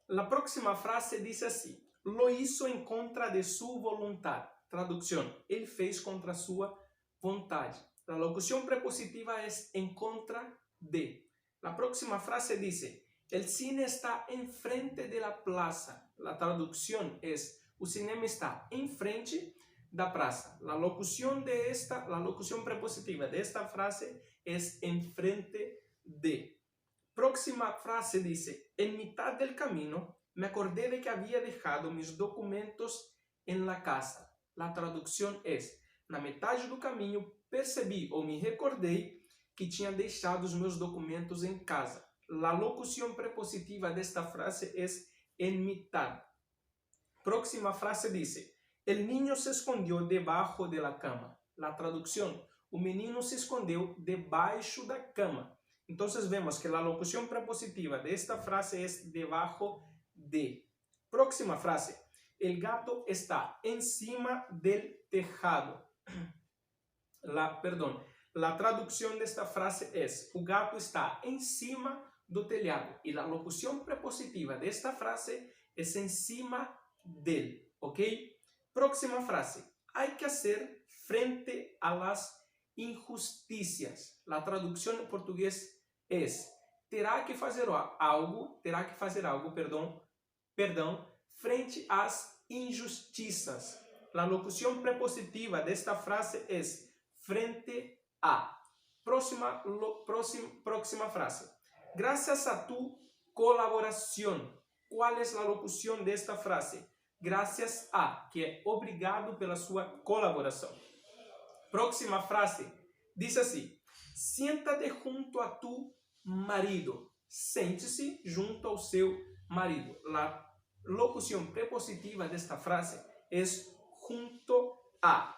La próxima frase diz assim: lo hizo en contra de su voluntad. Traducción: él fez contra sua vontade. La locución prepositiva es en contra de. La próxima frase dice: el cine está enfrente de la plaza. La traducción es: o cinema está enfrente da praça. La locución prepositiva de esta frase es enfrente de. Próxima frase dice: en mitad del camino me acordé de que había dejado mis documentos en la casa. La traducción es: na metade do caminho percebi ou me recordei que tinha deixado os meus documentos em casa. La locución prepositiva desta frase es en mitad. Próxima frase dice: el niño se escondió debajo de la cama. La traducción: o menino se escondeu debaixo da cama. Entonces vemos que la locución prepositiva de esta frase es debajo de. Próxima frase: el gato está encima del tejado. La traducción de esta frase es: o gato está encima do telhado. Y la locución prepositiva de esta frase es encima del. ¿Ok? Próxima frase: hay que hacer frente a las injusticias. La traducción en portugués es: terá que fazer algo, frente às injustiças. La locución prepositiva de esta frase es frente a. Próxima frase: gracias a tu colaboración. ¿Cuál es la locución de esta frase? Gracias a, que é obrigado pela sua colaboração. Próxima frase diz assim: siéntate junto a tu marido. Sente-se junto ao seu marido. La locución prepositiva desta frase es junto a.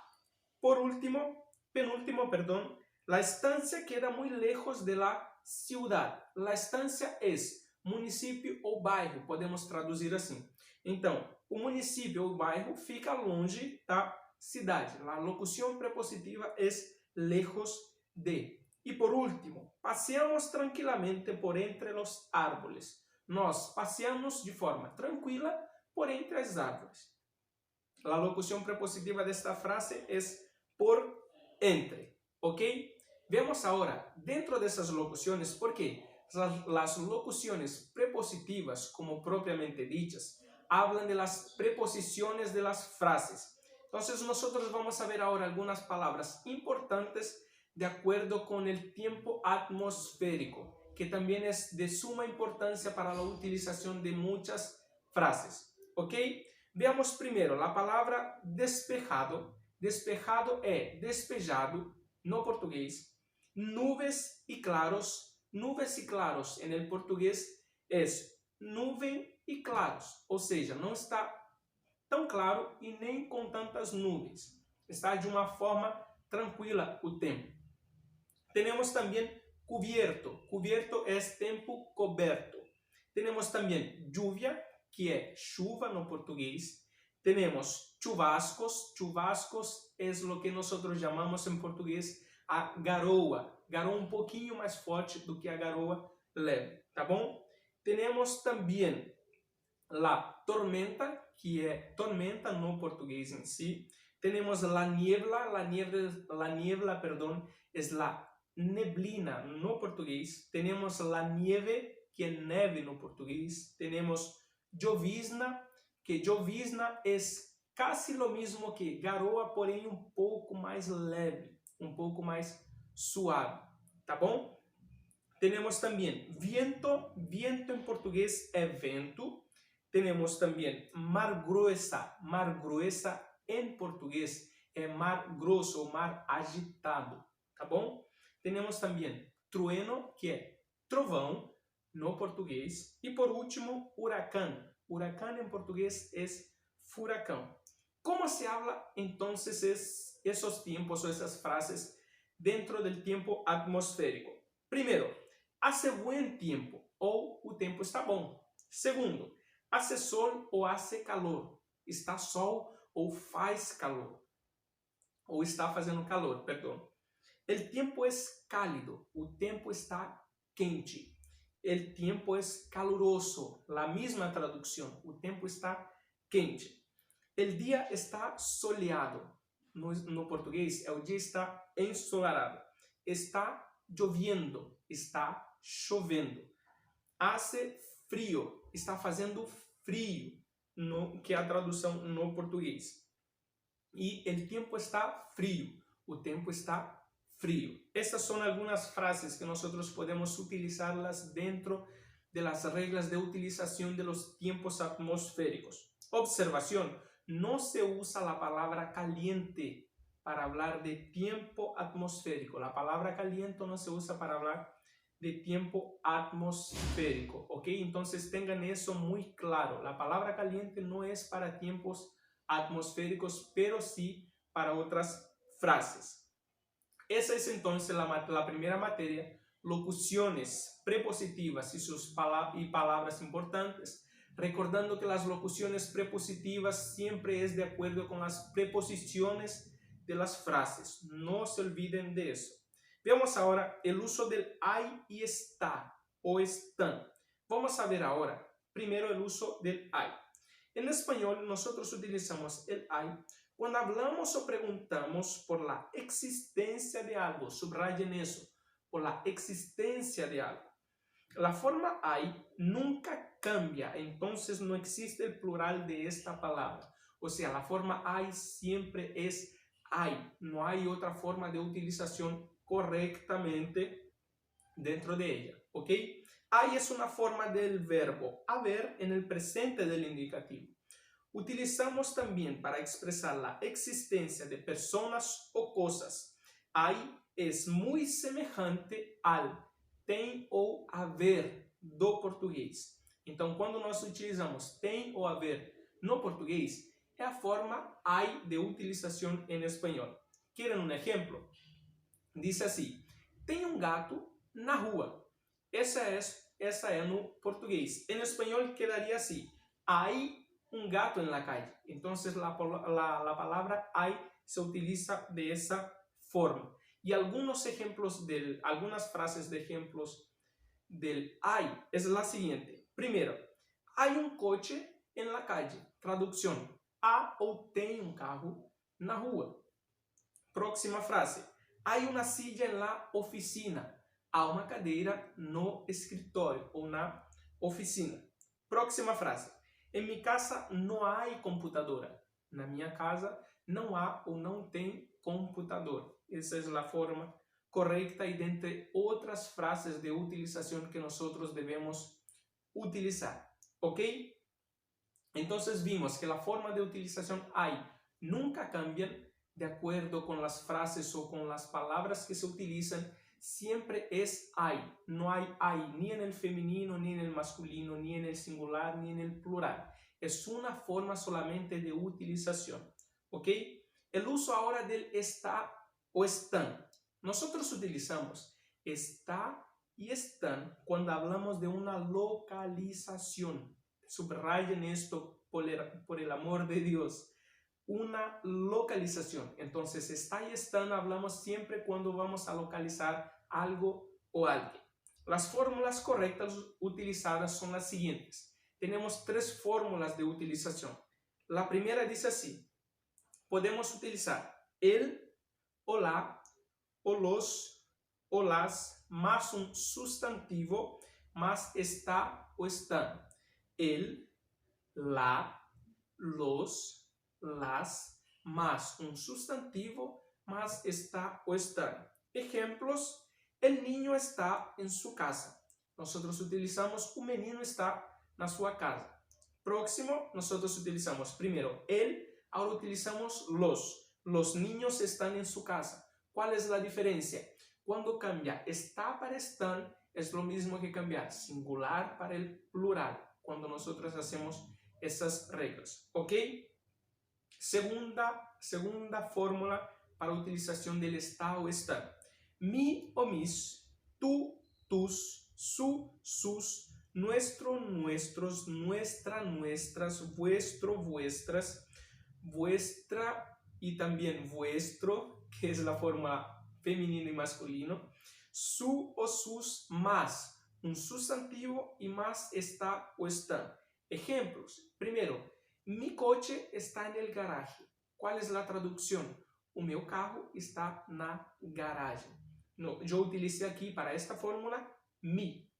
Penúltimo, la estancia queda muy lejos de la ciudad. La estancia es município ou bairro, podemos traduzir assim. Então, o município ou bairro fica longe da cidade. A locução prepositiva é lejos de. E por último, paseamos tranquilamente por entre los árboles. Nós passeamos de forma tranquila por entre as árvores. A locução prepositiva desta frase é por entre. ¿Ok? Vemos agora, dentro dessas locuções, porque las locuciones prepositivas, como propiamente dichas, hablan de las preposiciones de las frases. Entonces nosotros vamos a ver ahora algunas palabras importantes de acuerdo con el tiempo atmosférico, que también es de suma importancia para la utilización de muchas frases. ¿Ok? Veamos primero la palabra despejado. Despejado es despejado, no portugués. Nubes y claros. Nubes y claros en el portugués es nuvem y claros, ou seja, não está tão claro e nem com tantas nuvens. Está de uma forma tranquila o tempo. Temos também cubierto. Cubierto é tempo coberto. Temos também lluvia, que é chuva no português. Temos chuvascos. Chuvascos é o que nós chamamos em português a garoa. Garoa um pouquinho mais forte do que a garoa leve, tá bom? Temos também la tormenta, que é tormenta no português em si. Temos la niebla, é la neblina no português. Temos la nieve, que é neve no português. Temos llovizna, que llovizna é quase lo mismo que garoa, porém um pouco mais leve, um pouco mais suave, tá bom? Temos também viento. Viento em português é vento. Temos também mar gruesa. Mar gruesa em português é mar grosso ou mar agitado, tá bom? Temos também trueno, que é trovão no português. E por último, huracán. Huracán em português é furacão. Como se habla entonces esos tiempos ou essas frases dentro del tiempo atmosférico? Primeiro, hace buen tiempo, ou o tempo está bom. Segundo, hace sol ou hace calor. Está sol ou faz calor. Ou está fazendo calor, perdão. El tiempo es cálido. O tempo está quente. el tiempo es caluroso, la misma traducción, el tiempo está quente. El día está soleado, no português, el día está ensolarado. Está lloviendo, está chovendo. Hace frío, está fazendo frío, que é a tradução no português. E el tiempo está frío, o tempo está frío. Estas son algunas frases que nosotros podemos utilizarlas dentro de las reglas de utilización de los tiempos atmosféricos. Observación, no se usa la palabra caliente para hablar de tiempo atmosférico. La palabra caliente no se usa para hablar de tiempo atmosférico, ¿ok? Entonces tengan eso muy claro. La palabra caliente no es para tiempos atmosféricos, pero sí para otras frases. Esa es entonces la primera materia, locuciones prepositivas y sus palabras importantes. Recordando que las locuciones prepositivas siempre es de acuerdo con las preposiciones de las frases. No se olviden de eso. Veamos ahora el uso del hay y está o están. Vamos a ver ahora primero el uso del hay. En español nosotros utilizamos el hay cuando hablamos o preguntamos por la existencia de algo. Subrayen eso, por la existencia de algo. La forma hay nunca cambia, entonces no existe el plural de esta palabra. O sea, la forma hay siempre es hay. No hay otra forma de utilización correctamente dentro de ella, ¿ok? Hay es una forma del verbo haber en el presente del indicativo. Utilizamos también para expresar la existencia de personas o cosas. Hay es muy semejante al tem ou haver do português. Então, quando nós utilizamos tem ou haver no português, é a forma hay de utilização em espanhol. ¿Quieren un ejemplo? Dice así, tem um gato na rua. Essa é no português. En español quedaría así, hay un gato en la calle. Entonces la palabra hay se utiliza de esa forma. Y algunos ejemplos, algunas frases de ejemplos del hay es la siguiente. Primero, hay un coche en la calle. Traducción, há ou tem um carro na rua. Próxima frase, hay una silla en la oficina. Há uma cadeira no escritório ou na oficina. Próxima frase, en mi casa no hay computadora. Na minha casa não há ou não tem computador. Esa es la forma correcta y de entre otras frases de utilización que nosotros debemos utilizar. ¿Ok? Entonces vimos que la forma de utilización hay nunca cambian de acuerdo con las frases o con las palabras que se utilizan. Siempre es hay. No hay ni en el femenino, ni en el masculino, ni en el singular, ni en el plural. Es una forma solamente de utilización. ¿Ok? El uso ahora del está o están. Nosotros utilizamos está y están cuando hablamos de una localización. Subrayen esto por el amor de Dios. Una localización. Entonces, está y están hablamos siempre cuando vamos a localizar algo o alguien. Las fórmulas correctas utilizadas son las siguientes. Tenemos 3 fórmulas de utilización. La primera dice así. Podemos utilizar el, o la, o los, o las, más un sustantivo, más está o están. El, la, los, las, más un sustantivo, más está o están. Ejemplos, el niño está en su casa. Nosotros utilizamos o menino está na sua casa. Próximo, nosotros utilizamos primero el, ahora utilizamos los. Los niños están en su casa. ¿Cuál es la diferencia? Cuando cambia está para están, es lo mismo que cambiar singular para el plural, cuando nosotros hacemos esas reglas. ¿Ok? Segunda fórmula para utilización del está o están. Mi o mis, tú, tus, su, sus, nuestro, nuestros, nuestra, nuestras, vuestro, vuestras, vuestra y también vuestro, que es la forma femenino y masculino, su o sus, más, un sustantivo y más está o están. Ejemplos. Primero, mi coche está en el garaje. ¿Cuál es la traducción? O meu carro está na garagem. No, yo utilicé aquí para esta fórmula mi.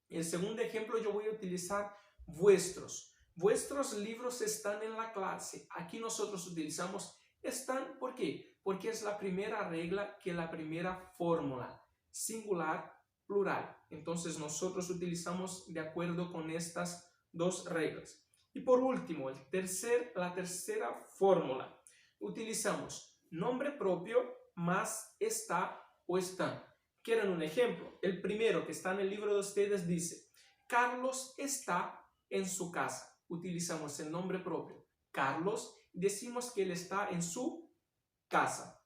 El segundo ejemplo yo voy a utilizar vuestros. Vuestros libros están en la clase. Aquí nosotros utilizamos están, ¿por qué? Porque es la primera regla que la primera fórmula, singular, plural. Entonces nosotros utilizamos de acuerdo con estas dos reglas. Y por último, la tercera fórmula, utilizamos nombre propio más está o están. ¿Quieren un ejemplo? El primero que está en el libro de ustedes dice, Carlos está en su casa. Utilizamos el nombre propio, Carlos, y decimos que él está en su casa.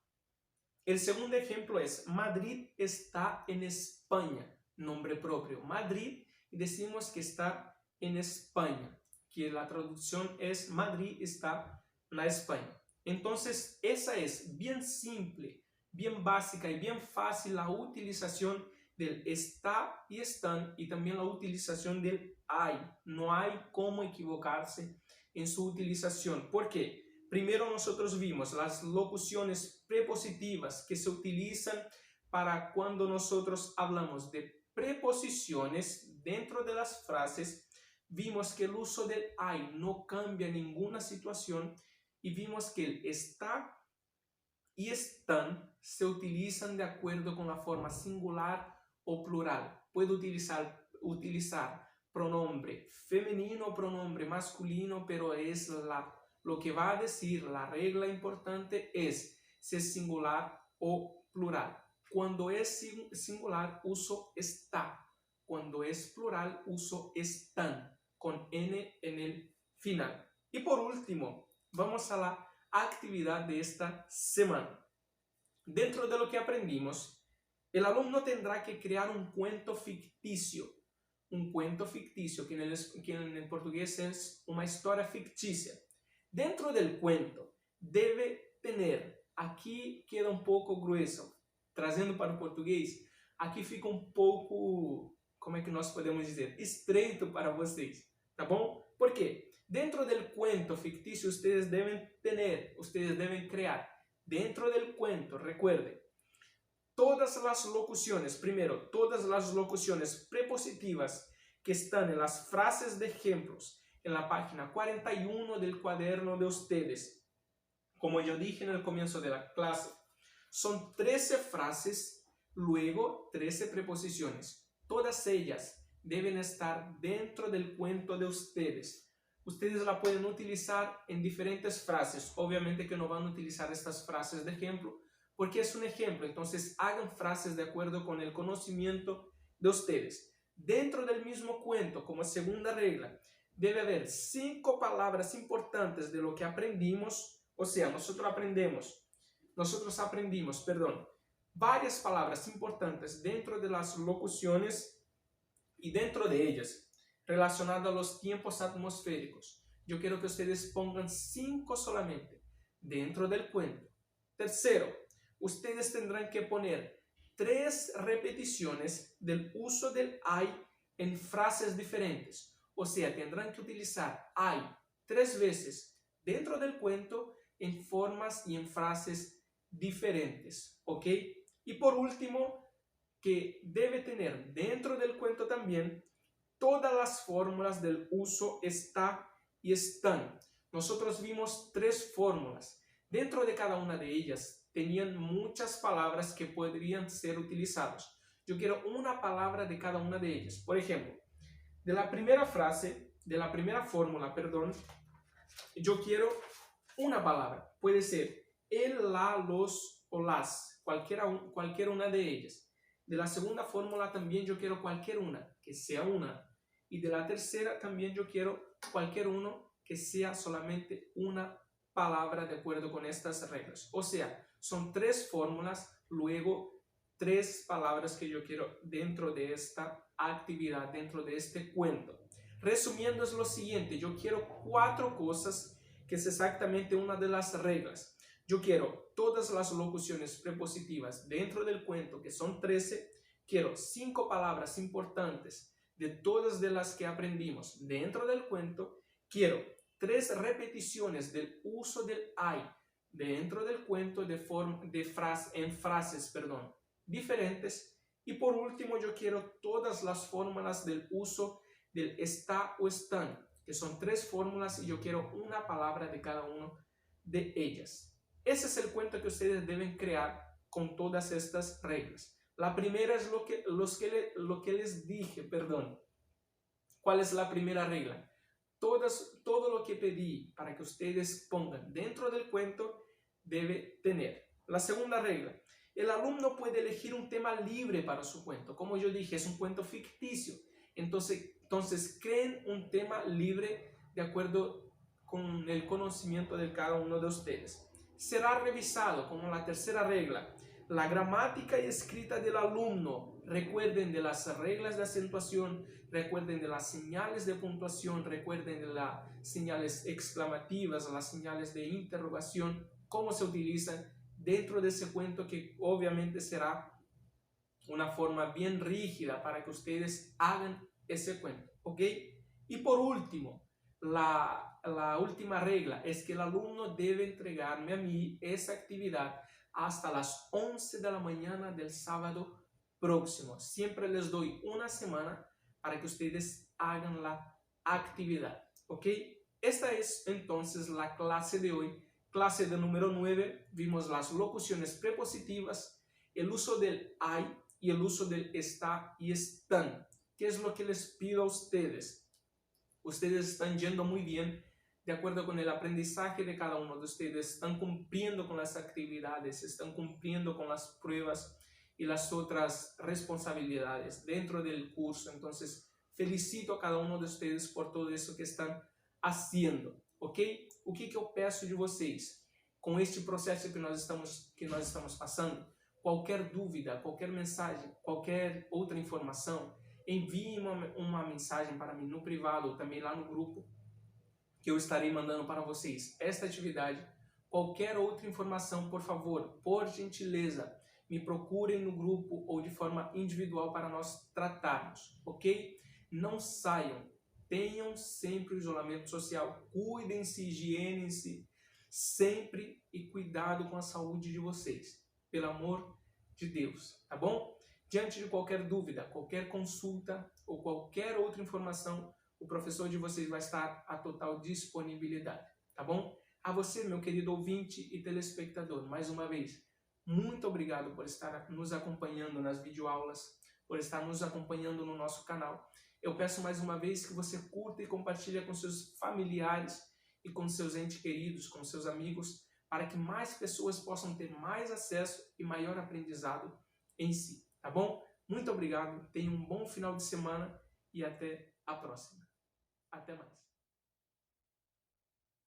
El segundo ejemplo es, Madrid está en España. Nombre propio, Madrid, y decimos que está en España, que la traducción es Madrid está en España. Entonces, esa es bien simple, bien básica y bien fácil la utilización del está y están y también la utilización del hay. No hay cómo equivocarse en su utilización. ¿Por qué? Primero nosotros vimos las locuciones prepositivas que se utilizan para cuando nosotros hablamos de preposiciones dentro de las frases. Vimos que el uso del hay no cambia ninguna situación y vimos que el está y están se utilizan de acuerdo con la forma singular o plural. Puedo utilizar pronombre femenino o pronombre masculino, pero es lo que va a decir, la regla importante es si es singular o plural. Cuando es singular, uso está. Cuando es plural, uso están, con N en el final. Y por último, vamos a la actividad de esta semana. Dentro de lo que aprendimos, el alumno tendrá que crear un cuento ficticio. Un cuento ficticio, que en el portugués es una historia ficticia. Dentro del cuento debe tener, aquí queda un poco grueso, trazendo para o português, aqui fica um pouco, como é que nós podemos dizer, estreito para vocês, tá bom? ¿Por quê? Dentro del cuento ficticio ustedes deben crear, dentro del cuento, recuerden, todas las locuciones, primero, todas las locuciones prepositivas que están en las frases de ejemplos, en la página 41 del cuaderno de ustedes. Como yo dije en el comienzo de la clase, son 13 frases, luego 13 preposiciones. Todas ellas deben estar dentro del cuento de ustedes. Ustedes la pueden utilizar en diferentes frases. Obviamente que no van a utilizar estas frases de ejemplo, porque es un ejemplo. Entonces hagan frases de acuerdo con el conocimiento de ustedes. Dentro del mismo cuento, como segunda regla, debe haber 5 palabras importantes de lo que aprendimos. O sea, nosotros aprendimos, varias palabras importantes dentro de las locuciones y dentro de ellas relacionadas a los tiempos atmosféricos. Yo quiero que ustedes pongan 5 solamente dentro del cuento. Tercero, ustedes tendrán que poner 3 repeticiones del uso del hay en frases diferentes. O sea, tendrán que utilizar hay 3 veces dentro del cuento en formas y en frases diferentes, ¿ok? Y por último, que debe tener dentro del cuento también todas las fórmulas del uso está y están. Nosotros vimos 3 fórmulas. Dentro de cada una de ellas tenían muchas palabras que podrían ser utilizadas. Yo quiero una palabra de cada una de ellas. Por ejemplo, de la primera fórmula, yo quiero una palabra. Puede ser el, la, los o las, cualquier una de ellas. De la segunda fórmula también yo quiero cualquier una, que sea una. Y de la tercera también yo quiero cualquier uno que sea solamente una palabra de acuerdo con estas reglas. O sea, son 3 fórmulas, luego 3 palabras que yo quiero dentro de esta actividad, dentro de este cuento. Resumiendo es lo siguiente, yo quiero 4 cosas que es exactamente una de las reglas. Yo quiero todas las locuciones prepositivas dentro del cuento, que son 13, quiero 5 palabras importantes de todas de las que aprendimos dentro del cuento. Quiero 3 repeticiones del uso del hay dentro del cuento en frases diferentes. Y por último, yo quiero todas las fórmulas del uso del está o están, que son 3 fórmulas y yo quiero una palabra de cada una de ellas. Ese es el cuento que ustedes deben crear con todas estas reglas. La primera es lo que les dije, perdón. ¿Cuál es la primera regla? Todo lo que pedí para que ustedes pongan dentro del cuento debe tener. La segunda regla, el alumno puede elegir un tema libre para su cuento. Como yo dije, es un cuento ficticio. Entonces creen un tema libre de acuerdo con el conocimiento de cada uno de ustedes. Será revisado como la tercera regla. La gramática y escrita del alumno. Recuerden de las reglas de acentuación, recuerden de las señales de puntuación, recuerden de las señales exclamativas, las señales de interrogación, cómo se utilizan dentro de ese cuento, que obviamente será una forma bien rígida para que ustedes hagan ese cuento, ¿ok? Y por último, la última regla es que el alumno debe entregarme a mí esa actividad hasta las 11 de la mañana del sábado próximo. Siempre les doy una semana para que ustedes hagan la actividad, ¿ok? Esta es entonces la clase de hoy, clase de número 9. Vimos las locuciones prepositivas, el uso del hay y el uso del está y están. ¿Qué es lo que les pido a ustedes? Ustedes están yendo muy bien de acuerdo con el aprendizaje de cada uno de ustedes, están cumpliendo con las actividades, están cumpliendo con las pruebas y las otras responsabilidades dentro del curso. Entonces, felicito a cada uno de ustedes por todo eso que están haciendo, ¿ok? O que eu peço de vocês? Com este processo que nós estamos passando, qualquer dúvida, qualquer mensagem, qualquer outra informação, envie uma mensagem para mim no privado ou também lá no grupo, que eu estarei mandando para vocês esta atividade. Qualquer outra informação, por favor, por gentileza, me procurem no grupo ou de forma individual para nós tratarmos, ok? Não saiam, tenham sempre o isolamento social, cuidem-se, higienem-se sempre e cuidado com a saúde de vocês, pelo amor de Deus, tá bom? Diante de qualquer dúvida, qualquer consulta ou qualquer outra informação, o professor de vocês vai estar à total disponibilidade, tá bom? A você, meu querido ouvinte e telespectador, mais uma vez, muito obrigado por estar nos acompanhando nas videoaulas, por estar nos acompanhando no nosso canal. Eu peço mais uma vez que você curta e compartilhe com seus familiares e com seus entes queridos, com seus amigos, para que mais pessoas possam ter mais acesso e maior aprendizado em si, tá bom? Muito obrigado, tenha um bom final de semana e até a próxima. Até mais.